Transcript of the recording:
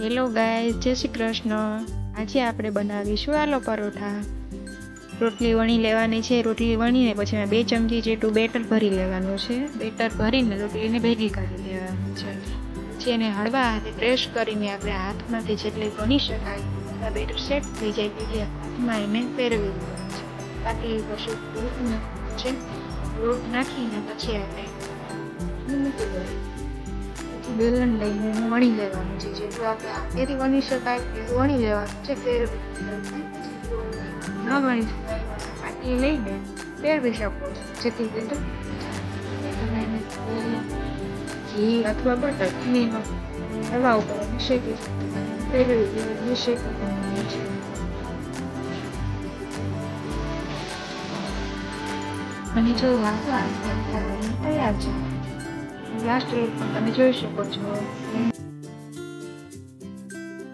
Hello guys, જય શ્રી કૃષ્ણ. આજે આપણે બનાવીશું આલુ પરોઠા. રોટલી વણી લેવાની છે. રોટલી વણીને પછી એમાં 2 ચમચી જેટલું બેટર ભરી લેવાનું છે. બેટર ભરીને રોટલીને ભેગી કરી લેવાની છે. પછી એને હળવા હાથે પ્રેસ કરીને આપણે હાથમાંથી જેટલી વણી શકાય બેટર સેટ થઈ જાય એટલે હાથમાં એને ફેરવી દેવાનું છે. બાકી પછી લોટ નાખીને પછી આપણે મૂકી દેવાનું. બેલણ લઈને વણી લેવાનું છે. જેટલું આપણે હાથેથી વણી શકાય એટલું વણી લેવાનું છે. ન વણી શકાય પાટી લઈને ફેરવી શકો છો. જેથી કરીને ઘી અથવા બટર ઘીનો હવા ઉપર શેકી ફેરવી દેવાનું શેકી દેવાનું છે. અને જો તૈયાર છે. લાસ્ટ તમે જોઈ શકો છો